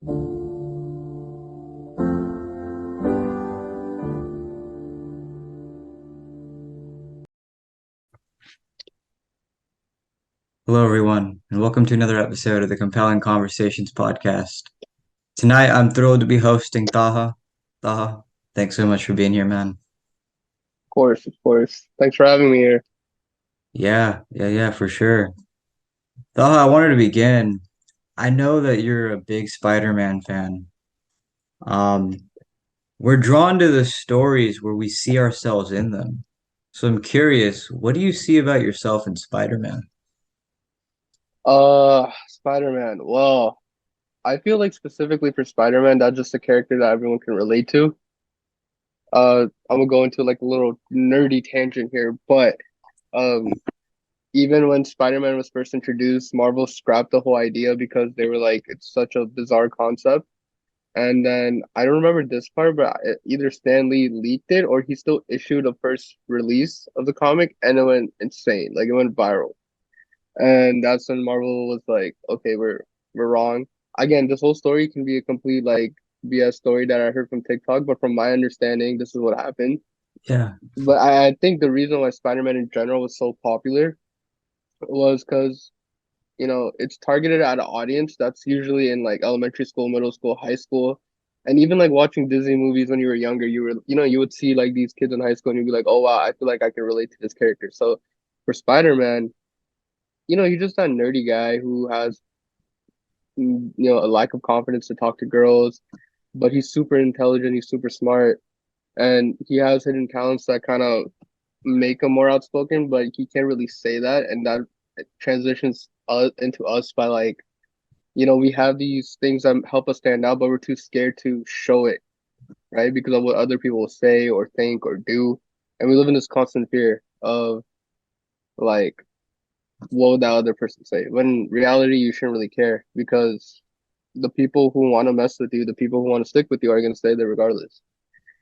Hello, everyone, and welcome to another episode of the Compelling Conversations podcast. Tonight, I'm thrilled to be hosting Taha. Taha, thanks so much for being here, man. Of course, of course. Thanks for having me here. Yeah, for sure. Taha, I wanted to begin. I know that you're a big Spider-Man fan. Um, we're drawn to the stories where we see ourselves in them. So I'm curious, what do you see about yourself in Spider-Man? Spider-Man. Well, I feel like specifically for Spider-Man, that's just a character that everyone can relate to. I'm gonna go into like a little nerdy tangent here, but um, even when Spider-Man was first introduced, Marvel scrapped the whole idea because they were like, it's such a bizarre concept. And then I don't remember this part, but either Stan Lee leaked it or he still issued a first release of the comic, and it went insane. Like it went viral. And that's when Marvel was like, okay, we're wrong. Again, this whole story can be a complete like BS story that I heard from TikTok, but from my understanding, this is what happened. Yeah, But I think the reason why Spider-Man in general was so popular was because, it's targeted at an audience that's usually in like elementary school, middle school, high school. And even like watching Disney movies when you were younger, you would see like these kids in high school and you'd be like, oh wow, I feel like I can relate to this character. So for Spider-Man, he's just that nerdy guy who has a lack of confidence to talk to girls, but he's super intelligent, he's super smart, and he has hidden talents that kind of make him more outspoken, but he can't really say that, and that transitions into us by like, we have these things that help us stand out, but we're too scared to show it, right? Because of what other people will say or think or do. And we live in this constant fear of like, what would that other person say? When in reality, you shouldn't really care because the people who want to mess with you, the people who want to stick with you are going to stay there regardless.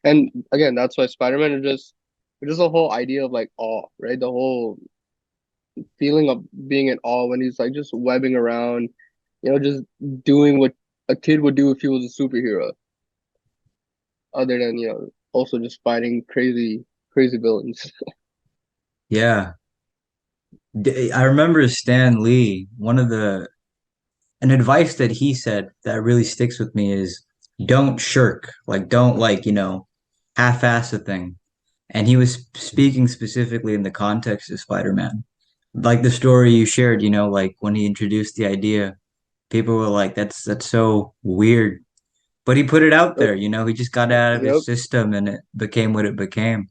And again, that's why Spider-Man is just a whole idea of like awe, right? The whole feeling of being in awe when he's like just webbing around, just doing what a kid would do if he was a superhero, other than, also just fighting crazy, crazy villains. yeah. I remember Stan Lee, an advice that he said that really sticks with me is don't shirk, like don't half-ass a thing. And he was speaking specifically in the context of Spider-Man. Like the story you shared, like when he introduced the idea, people were like, that's so weird. But he put it out But there, he just got it out of yep. his system and it became what it became.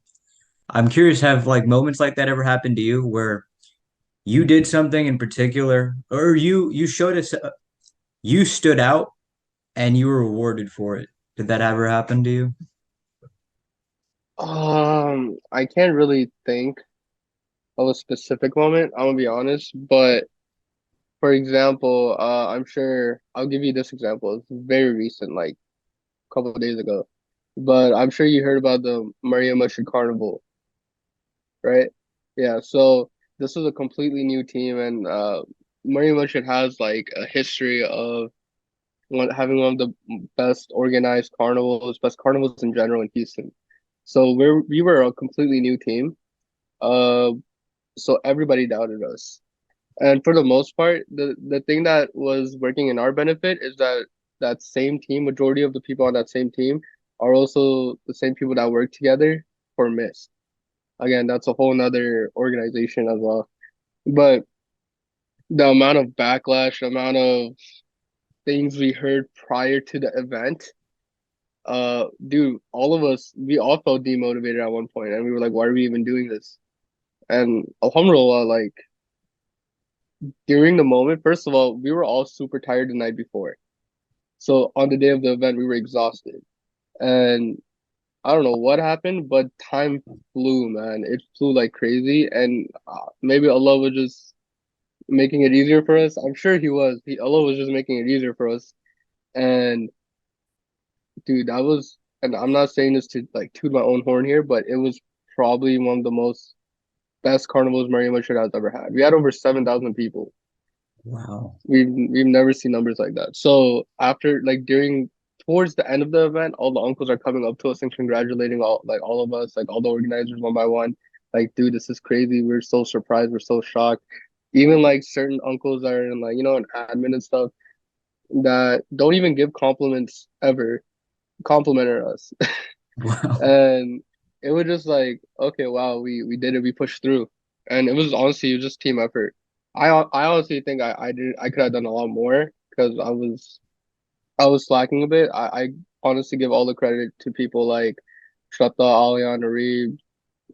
I'm curious, have like moments like that ever happened to you where you did something in particular, or you showed us you stood out and you were rewarded for it. Did that ever happen to you? I can't really think of a specific moment, I'm gonna be honest, but for example, I'm sure I'll give you this example. It's very recent, like a couple of days ago. But I'm sure you heard about the Maria Mushroom Carnival, right? Yeah, so this is a completely new team, and Maria Mushroom has like a history of having one of the best organized carnivals, best carnivals in general in Houston. So we were a completely new team. Uh, so everybody doubted us. And for the most part, the thing that was working in our benefit is that that same team, majority of the people on that same team are also the same people that work together for Mist. Again, that's a whole nother organization as well. But the amount of backlash, the amount of things we heard prior to the event, dude, all of us, we all felt demotivated at one point, and we were like, why are we even doing this? And alhamdulillah, like during the moment, first of all, we were all super tired the night before. So on the day of the event, we were exhausted. And I don't know what happened, but time flew, man. It flew like crazy. And maybe Allah was just making it easier for us. I'm sure He was. Allah was just making it easier for us. And dude, and I'm not saying this to like toot my own horn here, but it was probably one of the most best carnivals Mariam has ever had. We had over 7,000 people. We've Wow. we've never seen numbers like that. So after like during towards the end of the event, all the uncles are coming up to us and congratulating all of us, like all the organizers one by one. Like, dude, this is crazy. We're so surprised. We're so shocked. Even like certain uncles that are in like, in admin and stuff that don't even give compliments ever, complimented us. Wow. And it was just like, okay, wow, we did it. We pushed through. And it was honestly, it was just team effort. I honestly think I could have done a lot more because I was slacking a bit. I honestly give all the credit to people like Shraddha, Alian, Arib,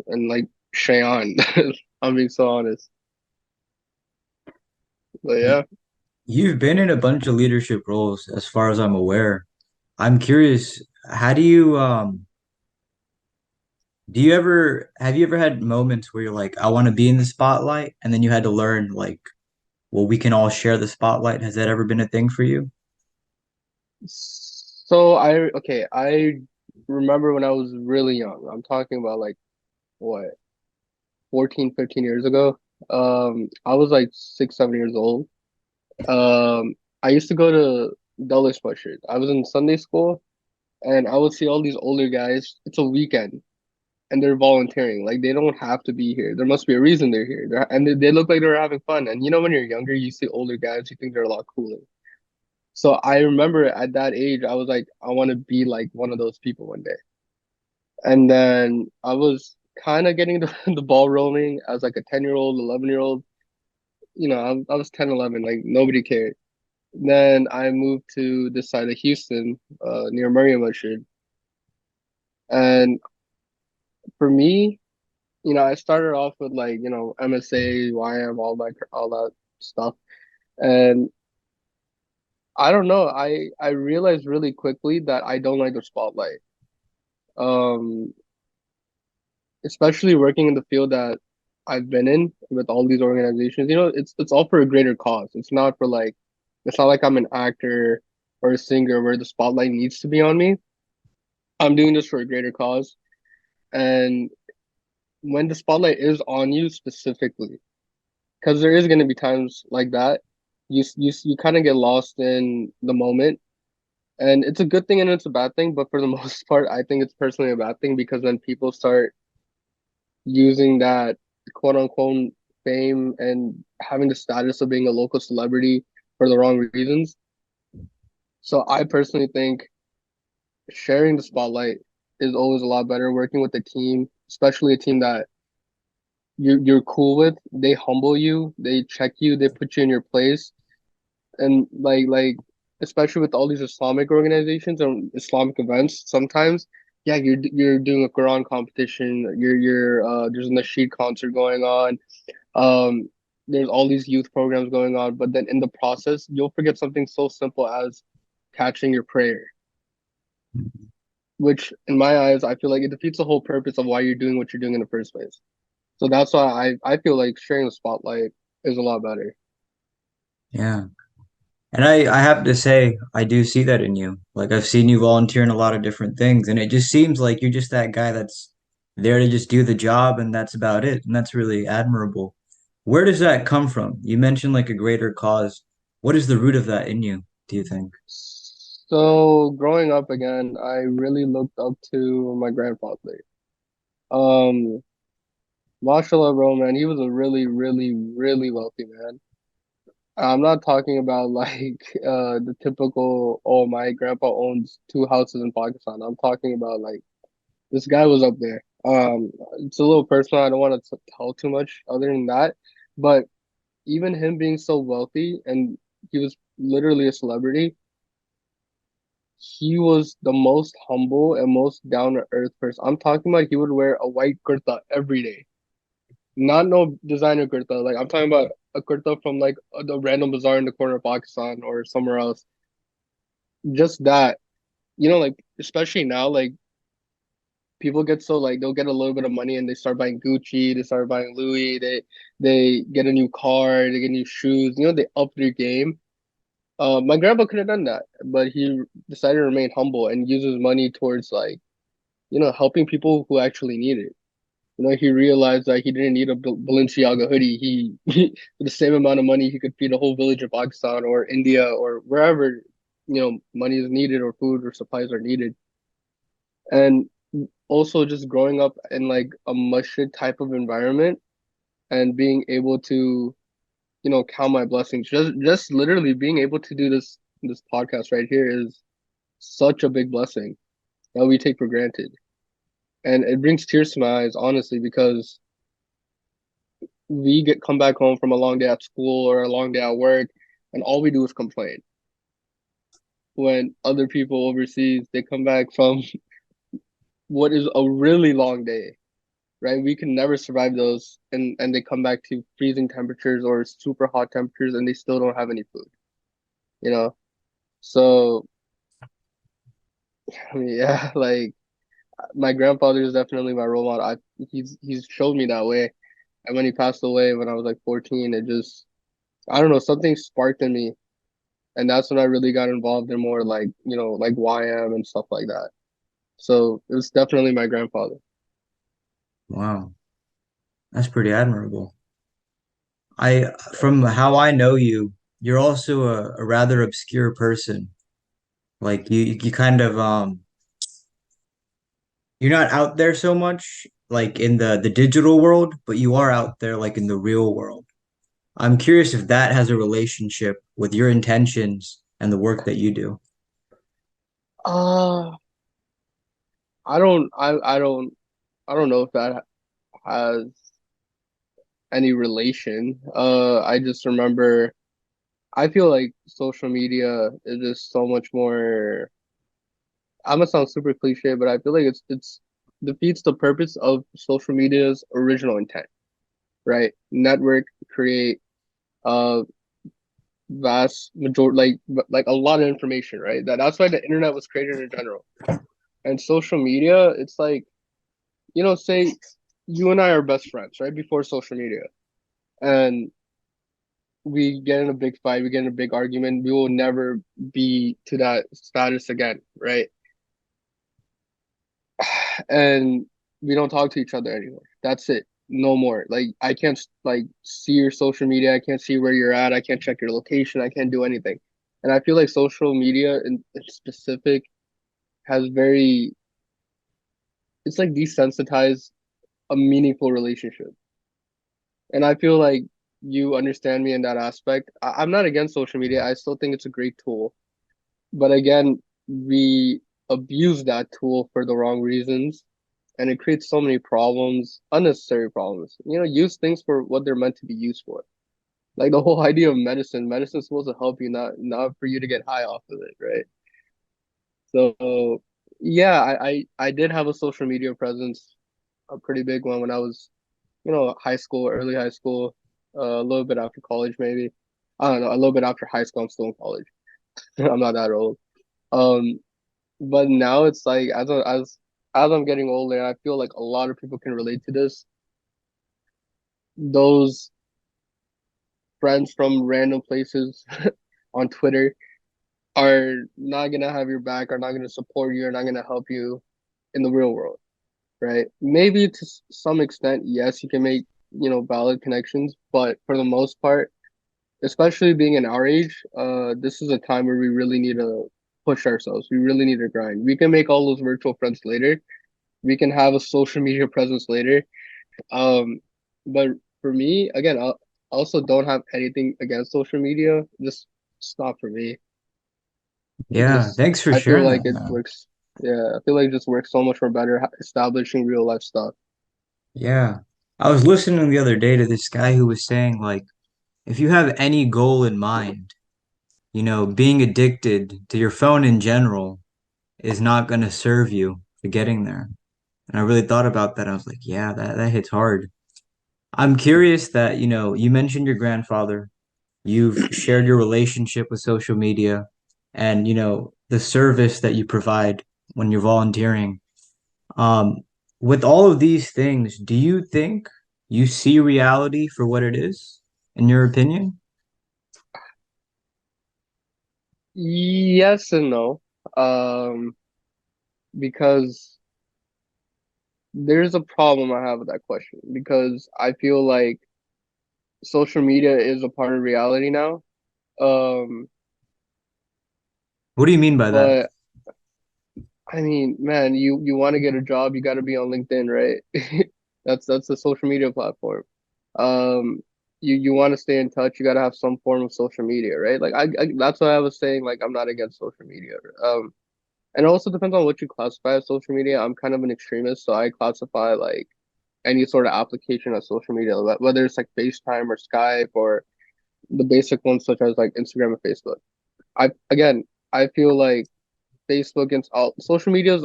and like Shayan. I'm being so honest. But Y- yeah. You've been in a bunch of leadership roles as far as I'm aware. I'm curious, how do you ever have you ever had moments where you're like, I want to be in the spotlight, and then you had to learn like, well, we can all share the spotlight. Has that ever been a thing for you? So I remember when I was really young. I'm talking about like what, 14, 15 years ago. I was like 6, 7 years old. I used to go to Dulles Bushes. I was in Sunday school and I would see all these older guys. It's a weekend and they're volunteering. Like they don't have to be here. There must be a reason they're here. And they look like they're having fun. And when you're younger, you see older guys, you think they're a lot cooler. So I remember at that age, I was like, I want to be like one of those people one day. And then I was kind of getting the ball rolling as like a 10-year old, 11-year-old. I was 10, 11, like nobody cared. Then I moved to this side of Houston, near Murray Mashud. And for me, I started off with like, MSA, YM, all that stuff. And I don't know, I realized really quickly that I don't like the spotlight. Um, Especially working in the field that I've been in with all these organizations, it's all for a greater cause. It's not like I'm an actor or a singer where the spotlight needs to be on me. I'm doing this for a greater cause. And when the spotlight is on you specifically, because there is going to be times like that, you kind of get lost in the moment. And it's a good thing and it's a bad thing, but for the most part, I think it's personally a bad thing because when people start using that quote unquote fame and having the status of being a local celebrity for the wrong reasons. So I personally think sharing the spotlight is always a lot better. Working with a team, especially a team that you're cool with, they humble you, they check you, they put you in your place, and especially with all these Islamic organizations and Islamic events, sometimes yeah, you're doing a Quran competition, there's a Nasheed concert going on. Um, there's all these youth programs going on, but then in the process, you'll forget something so simple as catching your prayer, which in my eyes, I feel like it defeats the whole purpose of why you're doing what you're doing in the first place. So that's why I feel like sharing the spotlight is a lot better. Yeah. And I have to say, I do see that in you. Like I've seen you volunteer in a lot of different things, and it just seems like you're just that guy that's there to just do the job and that's about it. And that's really admirable. Where does that come from? You mentioned like a greater cause. What is the root of that in you, do you think? So growing up again, I really looked up to my grandfather. Um, Mashallah, bro, man, he was a really, really, really wealthy man. I'm not talking about like the typical, oh, my grandpa owns 2 houses in Pakistan. I'm talking about like this guy was up there. It's a little personal. I don't want to tell too much other than that, but even him being so wealthy and he was literally a celebrity, he was the most humble and most down to earth person. I'm talking about he would wear a white kurta every day, not no designer kurta. Like I'm talking about a kurta from like the random bazaar in the corner of Pakistan or somewhere else. Just that, like especially now, like people get so like they'll get a little bit of money and they start buying Gucci, they start buying Louis, they get a new car, they get new shoes. They up their game. My grandpa could have done that, but he decided to remain humble and use his money towards like helping people who actually need it. He realized that he didn't need a Balenciaga hoodie. For the same amount of money, he could feed a whole village in Pakistan or India or wherever, money is needed or food or supplies are needed. And also just growing up in like a mushroom type of environment and being able to, count my blessings. Just literally being able to do this podcast right here is such a big blessing that we take for granted. And it brings tears to my eyes, honestly, because we get come back home from a long day at school or a long day at work, and all we do is complain. When other people overseas, they come back from what is a really long day, right? We can never survive those, and they come back to freezing temperatures or super hot temperatures, and they still don't have any food, you know? So, I mean, yeah, like my grandfather is definitely my role model. He's showed me that way. And when he passed away when I was like 14, it just I don't know, something sparked in me. And that's when I really got involved in more like, like YM and stuff like that. So it was definitely my grandfather. Wow, that's pretty admirable. From how I know you, you're also a rather obscure person. Like you kind of you're not out there so much like in the digital world, but you are out there like in the real world. I'm curious if that has a relationship with your intentions and the work that you do. Uh, I don't know if that has any relation. I just remember I feel like social media is just so much more. I'm gonna sound super cliche, but I feel like it's defeats the purpose of social media's original intent, right? Network, create uh vast majority like a lot of information, right? That's why the internet was created in general. And social media, it's like, say you and I are best friends, right? Before social media. And we get in a big fight, we get in a big argument, we will never be to that status again, right? And we don't talk to each other anymore. That's it. No more. Like I can't like see your social media. I can't see where you're at. I can't check your location. I can't do anything. And I feel like social media in specific has very it's like desensitized a meaningful relationship. And I feel like you understand me in that aspect. I'm not against social media. I still think it's a great tool. But again, we abuse that tool for the wrong reasons and it creates so many problems, unnecessary problems. Use things for what they're meant to be used for. Like the whole idea of medicine. Medicine's supposed to help you, not for you to get high off of it, right? So yeah, I did have a social media presence, a pretty big one when I was, high school, early high school, a little bit after college, maybe. I don't know, a little bit after high school, I'm still in college. I'm not that old. Um, but now it's like as I'm getting older, I feel like a lot of people can relate to this. Those friends from random places on Twitter are not gonna have your back, are not gonna support you, are not gonna help you in the real world, right? Maybe to some extent, yes, you can make, valid connections, but for the most part, especially being in our age, this is a time where we really need to push ourselves. We really need to grind. We can make all those virtual friends later. We can have a social media presence later. Um, but for me, again, I also don't have anything against social media. Just it's not for me. It Yeah, just thanks for I feel sharing like that, it man. works. Yeah, I feel like it just works so much more better establishing real life stuff. Yeah. I was listening the other day to this guy who was saying like if you have any goal in mind, being addicted to your phone in general is not going to serve you to getting there. And I really thought about that. I was like, yeah, that hits hard. I'm curious that, you mentioned your grandfather, you've shared your relationship with social media and, the service that you provide when you're volunteering. Um, with all of these things, do you think you see reality for what it is, in your opinion? Yes and no. Because there's a problem I have with that question because I feel like social media is a part of reality now. Um, What do you mean by that? but I mean, man, you want to get a job, you got to be on LinkedIn, right? That's a social media platform. Um, you want to stay in touch, you got to have some form of social media, right? Like I that's why I was saying like I'm not against social media. And it also depends on what you classify as social media. I'm kind of an extremist, so I classify like any sort of application as social media, whether it's like FaceTime or Skype or the basic ones such as like Instagram and Facebook. I feel like Facebook and all social media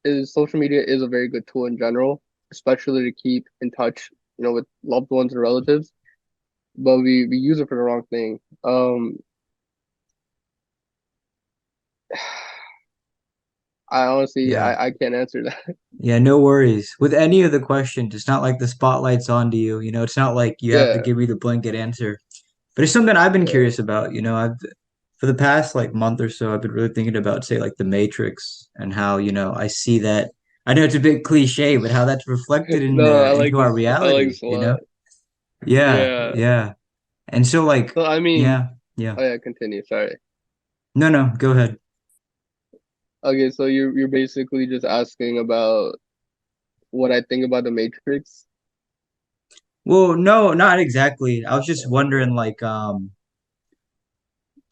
is a very good tool in general, especially to keep in touch, with loved ones and relatives. But we use it for the wrong thing. I honestly Yeah. I can't answer that. Yeah, no worries. With any of the questions, it's not like the spotlight's on to you. It's not like you have to Yeah, give me the blanket answer. But it's something I've been yeah. curious about. I've for the past like month or so, I've been really thinking about, say, like the Matrix and how, I see that. I know it's a bit cliche, but how that's reflected No, I like into our this. I like reality, this a lot. Yeah, Yeah. yeah. And so like, So I mean, yeah, yeah. oh yeah, continue. Sorry. No, no, go ahead. Okay, so you're basically just asking about what I think about the Matrix. Well, no, not exactly. I was just wondering like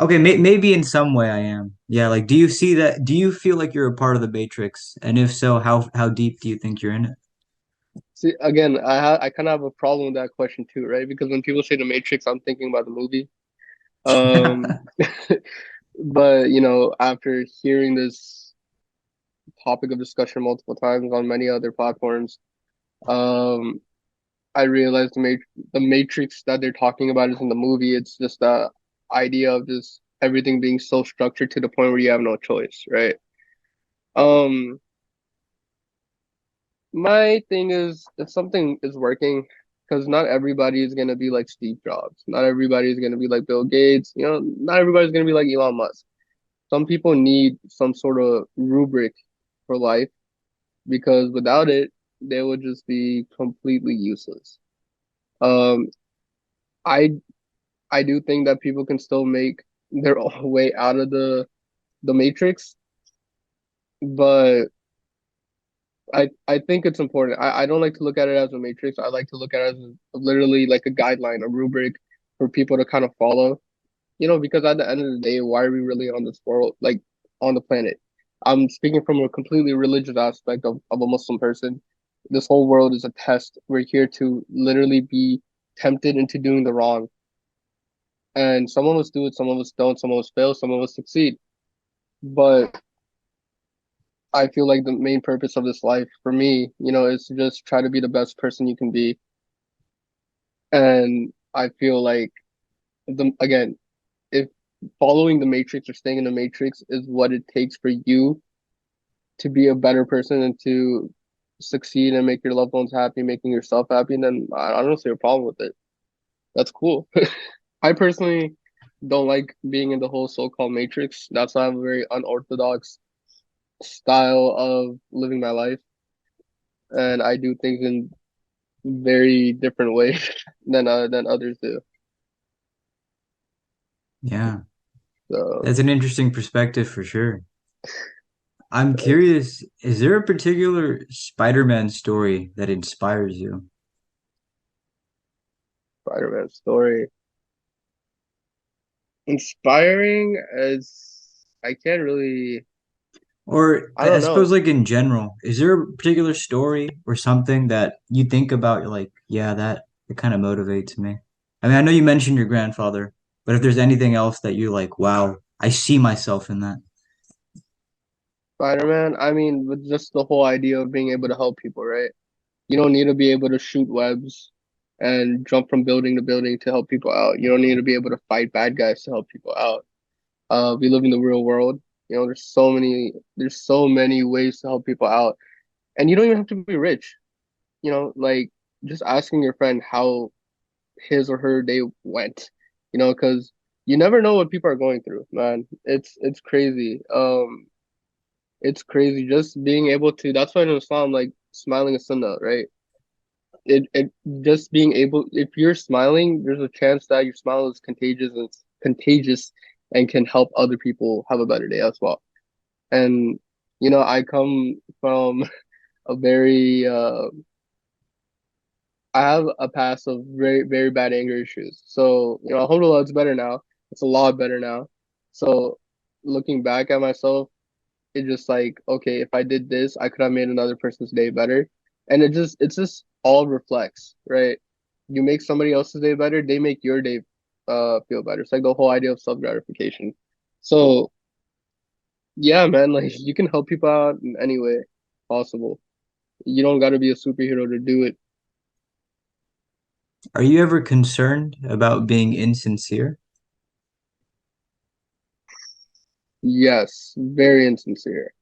okay, maybe in some way I am. Yeah, like do you see that? Do you feel like you're a part of the Matrix? And if so, how deep do you think you're in See, again, I kind of have a problem with that question too, right? Because when people say the Matrix, I'm thinking about the movie. it? Um, but after hearing this topic of discussion multiple times on many other platforms, um, I realized the Matrix that they're talking about is in the movie. It's just the idea of just everything being so structured to the point where you have no choice, right? Um, my thing is if something is working, because not everybody is gonna be like Steve Jobs. Not everybody is gonna be like Bill Gates. Not everybody's gonna be like Elon Musk. Some people need some sort of rubric for life because without it, they would just be completely useless. Um, I I do think that people can still make their own way out of the matrix, but I think it's important. I don't like to look at it as a matrix. I like to look at it as literally like a guideline, a rubric for people to kind of follow. Because at the end of the day, why are we really on this world, like on the planet? I'm speaking from a completely religious aspect of a Muslim person. This whole world is a test. We're here to literally be tempted into doing the wrong. And some of us do it, some of us don't, some of us fail, some of us succeed. But I feel like the main purpose of this life for me, is to just try to be the best person you can be. And I feel like again, if following the matrix or staying in the matrix is what it takes for you to be a better person and to succeed and make your loved ones happy, making yourself happy, then I don't see a problem with it. That's cool. I personally don't like being in the whole so-called matrix. That's why I have a very unorthodox style of living my life, and I do things in very different ways than others do. Yeah, So, that's an interesting perspective for sure. I'm curious, is there a particular Spider-Man story that inspires you? Spider-Man story inspiring as I can't really. Or I I don't suppose know. like in general, is there a particular story or something that you think about, you're like, yeah, that it kind of motivates me. I mean, I know you mentioned your grandfather, but if there's anything else that you're like, wow, I see myself in that. Spider-Man, I mean, with just the whole idea of being able to help people, right? You don't need to be able to shoot webs and jump from building to building to help people out. You don't need to be able to fight bad guys to help people out. We live in the real world. There's so many ways to help people out. And you don't even have to be rich. Like just asking your friend how his or her day went, because you never know what people are going through, man. It's crazy. It's crazy just being able to. That's why in Islam, like smiling is sunnah, right? It just being able, if you're smiling, there's a chance that your smile is contagious and can help other people have a better day as well. And I come from a very I have a past of very, very bad anger issues. So, alhamdulillah, it's better now. It's a lot better now. So, looking back at myself, it's just like, okay, if I did this, I could have made another person's day better. And it's just all reflects, right? You make somebody else's day better, they make your day feel better. It's like the whole idea of self-gratification. So, yeah, man, like you can help people out in any way possible. You don't got to be a superhero to do it. Are you ever concerned about being insincere? Yes, very insincere.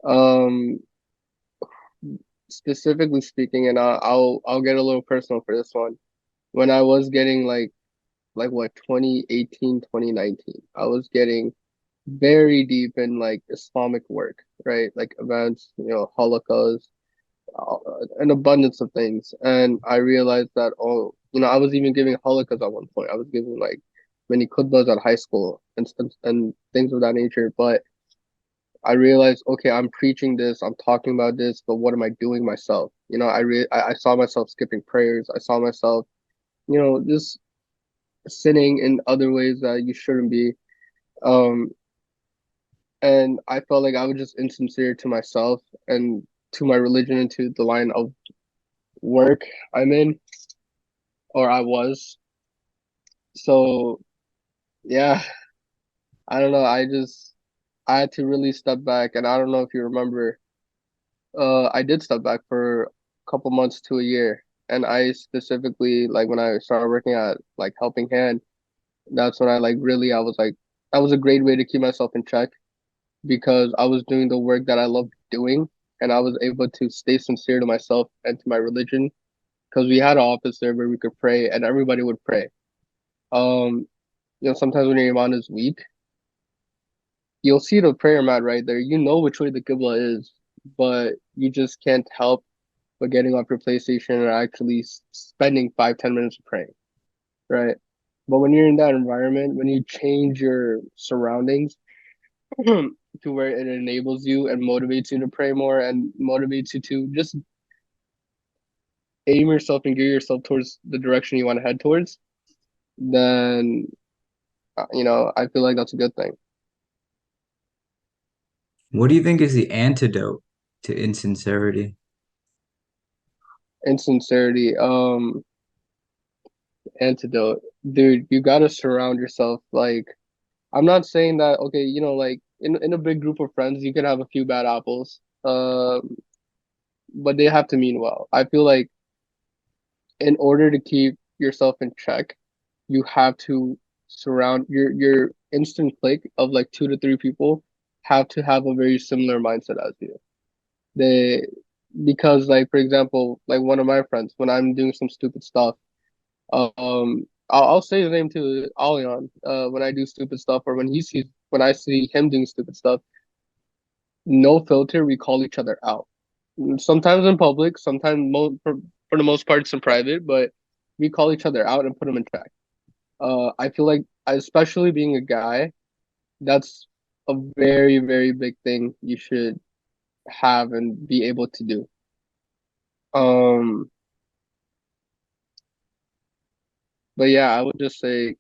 Um, Specifically speaking, and I'll get a little personal for this one. When I was getting like what 2018, 2019, I was getting very deep in like Islamic work, right? Like events, Holocaust, an abundance of things. And I realized that, oh, I was even giving Holocaust at one point. I was giving like many khutbahs at high school and things of that nature. But I realized, okay, I'm preaching this, I'm talking about this, but what am I doing myself? I saw myself skipping prayers. I saw myself, just sinning in other ways that you shouldn't be. Um, and I felt like I was just insincere to myself and to my religion and to the line of work I'm in, or I was. So yeah, I don't know. I had to really step back, and I don't know if you remember. I did step back for a couple months to a year, and I specifically like when I started working at like Helping Hand. That's when I like really I was like that was a great way to keep myself in check because I was doing the work that I loved doing, and I was able to stay sincere to myself and to my religion because we had an office there where we could pray, and everybody would pray. Um, sometimes when your iman is weak, you'll see the prayer mat right there. You know which way the qibla is, but you just can't help but getting off your PlayStation and actually spending 5, 10 minutes praying, right? But when you're in that environment, when you change your surroundings to where it enables you and motivates you to pray more and motivates you to just aim yourself and gear yourself towards the direction you want to head towards, then I feel like that's a good thing. What do you think is the antidote to insincerity? Insincerity, antidote, dude. You gotta surround yourself like I'm not saying that, okay, like in a big group of friends, you can have a few bad apples, but they have to mean well. I feel like in order to keep yourself in check, you have to surround your instant clique of like 2 to 3 people have to have a very similar mindset as you. They Because like for example, like one of my friends, when I'm doing some stupid stuff, I'll say his name too, Alion. When I do stupid stuff or when I see him doing stupid stuff, no filter, we call each other out. Sometimes in public, sometimes for the most part it's in private, but we call each other out and put them in check. I feel like, especially being a guy, that's a very, very big thing you should have and be able to do. Um, but yeah, I would just say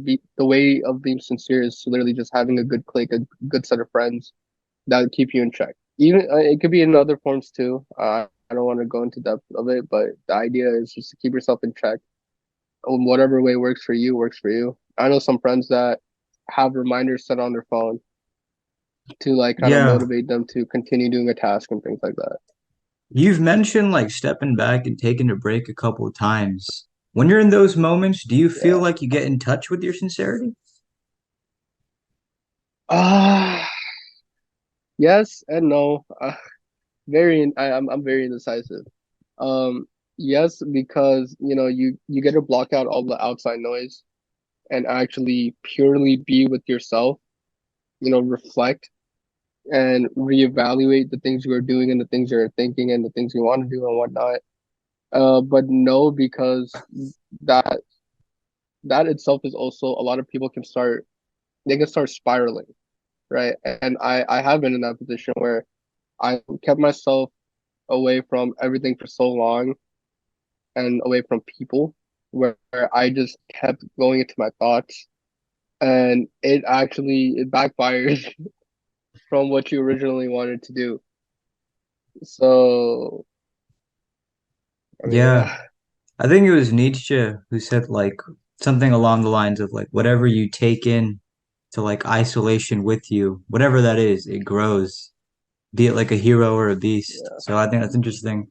the way of being sincere is literally just having a good clique, a good set of friends that would keep you in check. Even it could be in other forms too. I don't want to go into depth of it, but the idea is just to keep yourself in check. Whatever way works for you works for you. I know some friends that have reminders set on their phone to like kind of Yeah, motivate them to continue doing a task and things like that. you've mentioned like stepping back and taking a break a couple of times. When you're in those moments, do you feel Yeah. like you get in touch with your sincerity? Ah, yes and no. I'm very indecisive. Um, yes, because you get to block out all the outside noise and actually purely be with yourself. Reflect. and reevaluate the things you are doing and the things you're thinking and the things you want to do and whatnot. But no, because that that itself is also a lot of people can start they can start spiraling, right? And I have been in that position where I kept myself away from everything for so long and away from people where I just kept going into my thoughts and it backfired from what you originally wanted to do. So I mean, Yeah. yeah, I think it was Nietzsche who said like something along the lines of like whatever you take in to like isolation with you, whatever that is, it grows, be it like a hero or a beast. yeah, So I think that's interesting.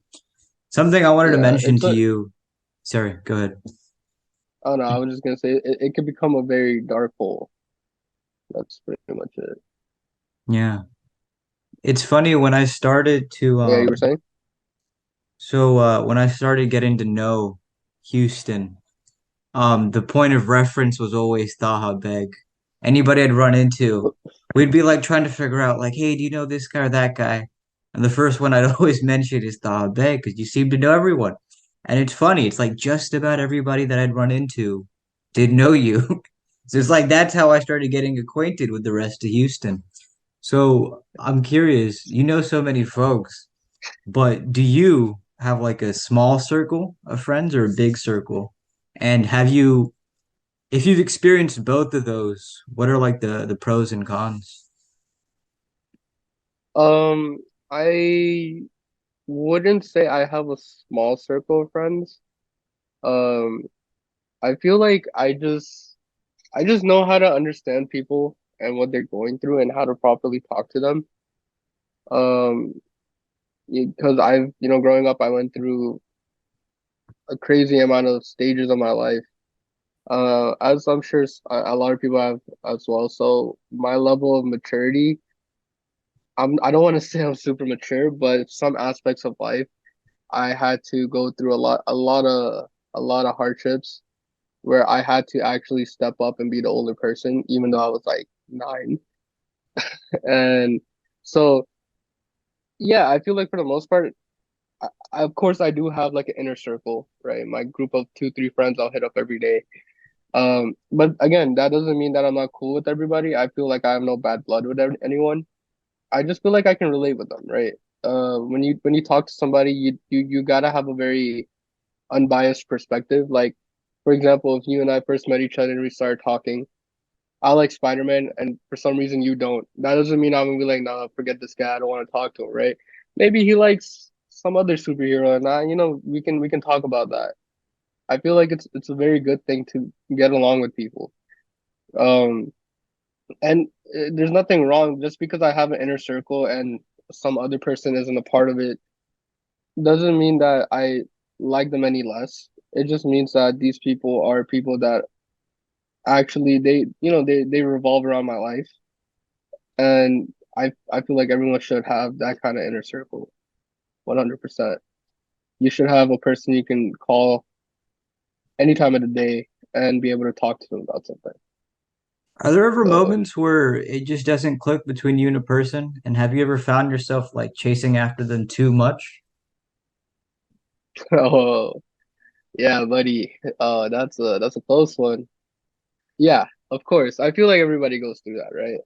Something I wanted to yeah. mention It's to a you. Sorry, go ahead. I don't know. I was just gonna say it could become a very dark hole. That's pretty much it. Yeah. It's funny when I started to Yeah, you were saying? when I started getting to know Houston, the point of reference was always Taha Baig. Anybody I'd run into, we'd be like trying to figure out, like, hey, do you know this guy or that guy? And the first one I'd always mention is Taha Baig because you seem to know everyone. And it's funny, it's like just about everybody that I'd run into did know you. So it's like that's how I started getting acquainted with the rest of Houston. So I'm curious, you know so many folks, but do you have like a small circle of friends or a big circle? And have you if you've experienced both of those, what are like the pros and cons? Um, I wouldn't say I have a small circle of friends. Um, I feel like I just know how to understand people and what they're going through and how to properly talk to them. Um, because growing up, I went through a crazy amount of stages of my life. As I'm sure a lot of people have as well. So my level of maturity, I don't want to say I'm super mature, but some aspects of life, I had to go through a lot of hardships where I had to actually step up and be the older person, even though I was like 9. And so, yeah, I feel like for the most part, of course, I do have like an inner circle, right? My group of two, three friends I'll hit up every day. But again, that doesn't mean that I'm not cool with everybody. I feel like I have no bad blood with anyone. I just feel like I can relate with them, right? When you talk to somebody, you gotta have a very unbiased perspective. Like, for example, if you and I first met each other and we started talking, I like Spider-Man, and for some reason you don't. That doesn't mean I'm gonna be like, nah, forget this guy. I don't want to talk to him, right? Maybe he likes some other superhero, and we can talk about that. I feel like it's a very good thing to get along with people. Um, and there's nothing wrong just because I have an inner circle and some other person isn't a part of it doesn't mean that I like them any less. It just means that these people are people that actually they revolve around my life, and I feel like everyone should have that kind of inner circle. 100%. You should have a person you can call any time of the day and be able to talk to them about something. Are there ever So, moments where it just doesn't click between you and a person? And have you ever found yourself like chasing after them too much? oh yeah, buddy. That's a close one. Yeah, of course. I feel like everybody goes through that, right?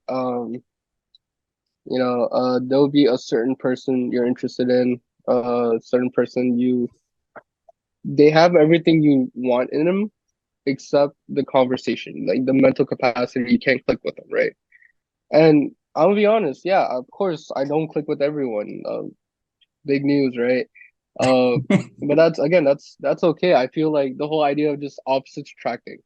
There'll be a certain person you're interested in, a certain person they have everything you want in them except the conversation, like the mental capacity, you can't click with them, right? And I'll be honest, yeah, of course, I don't click with everyone. Big news, right? Uh, but that's okay. I feel like the whole idea of just opposites attracting,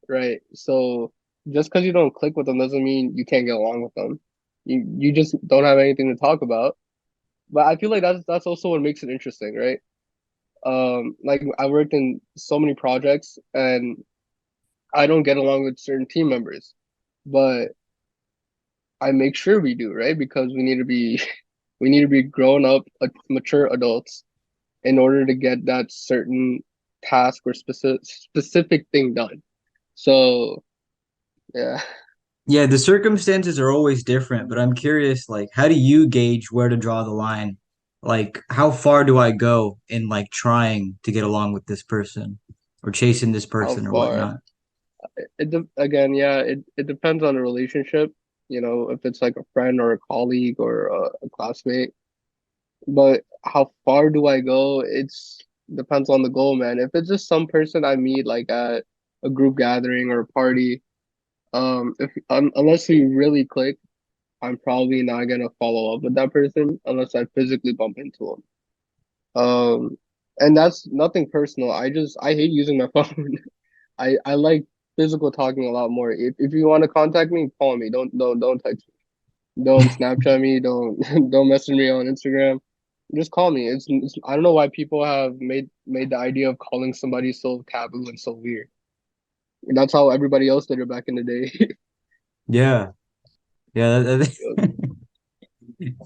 right? So just because you don't click with them doesn't mean you can't get along with them. You just don't have anything to talk about. But I feel like that's also what makes it interesting, right? Like I worked in so many projects and I don't get along with certain team members, but I make sure we do, right? Because we need to be we need to be grown up, mature adults in order to get that certain task or specific thing done. So, yeah. Yeah, the circumstances are always different, but I'm curious, like, how do you gauge where to draw the line? Like, how far do I go in like trying to get along with this person or chasing this How person or far? whatnot? Again, yeah, it depends on the relationship. You know, if it's like a friend or a colleague or a classmate. But how far do I go? It's depends on the goal, man. If it's just some person I meet like at a group gathering or a party, if unless we really click, I'm probably not gonna follow up with that person unless I physically bump into them. And that's nothing personal. I hate using my phone. I like physical talking a lot more. If you want to contact me, call me. Don't text me. Don't Snapchat me. Don't don't message me on Instagram. Just call me. It's I don't know why people have made the idea of calling somebody so taboo and so weird. That's how everybody else did it back in the day. Yeah. Yeah,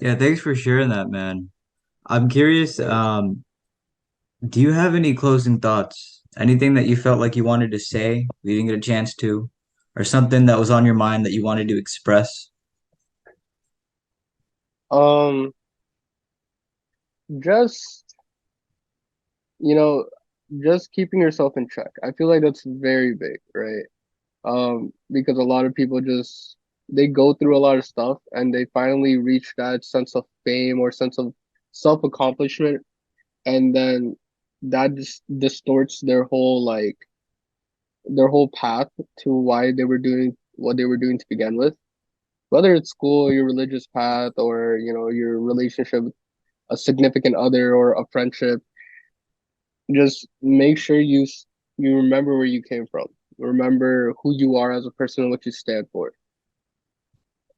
yeah, thanks for sharing that, man. I'm curious, Yes. do you have any closing thoughts? Anything that you felt like you wanted to say, you didn't get a chance to, or something that was on your mind that you wanted to express? Um, just you know, just keeping yourself in check. I feel like that's very big, right? Because a lot of people just they go through a lot of stuff and they finally reach that sense of fame or sense of self-accomplishment, and then that just distorts their whole path to why they were doing what they were doing to begin with. Whether it's school, your religious path, or your relationship with a significant other or a friendship, just make sure you remember where you came from. Remember who you are as a person and what you stand for.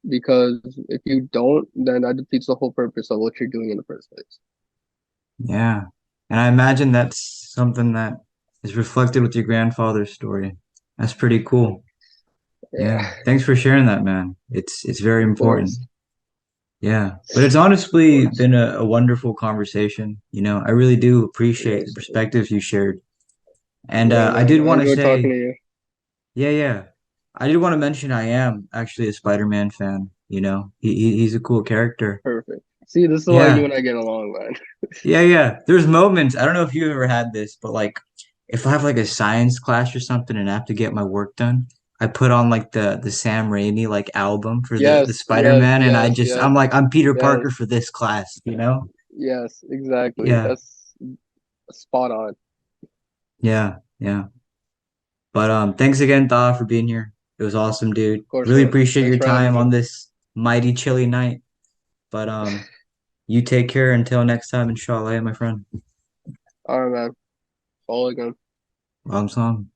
Because if you don't, then that defeats the whole purpose of what you're doing in the first place. Yeah. And I imagine that's something that is reflected with your grandfather's story. That's pretty cool. Yeah, Yeah. Thanks for sharing that, man. It's very of important. course, Yeah. But it's of honestly course. been a wonderful conversation. I really do appreciate the Yes. perspectives you shared. And Yeah, I man. did I want to enjoyed talking say, to you. yeah, yeah. I did want to mention I am actually a Spider-Man fan. He's a cool character. Perfect. See, this is why you Yeah. and I get along, man. Yeah, yeah. There's moments, I don't know if you've ever had this, but like if I have like a science class or something and I have to get my work done, I put on like the Sam Raimi like album for the Yes, yes, Spider-Man and yes, I'm yes, like I'm Peter yes, Parker for this class? yes, exactly. Yeah. That's spot on. Of Yeah. Yeah. But thanks again, Thaw, for being here. It was awesome, dude. course, Really man. appreciate Thanks your for having time me. on this mighty chilly night. But you take care until next time, inshallah, my friend. All right, man. Follow again. Wrong song.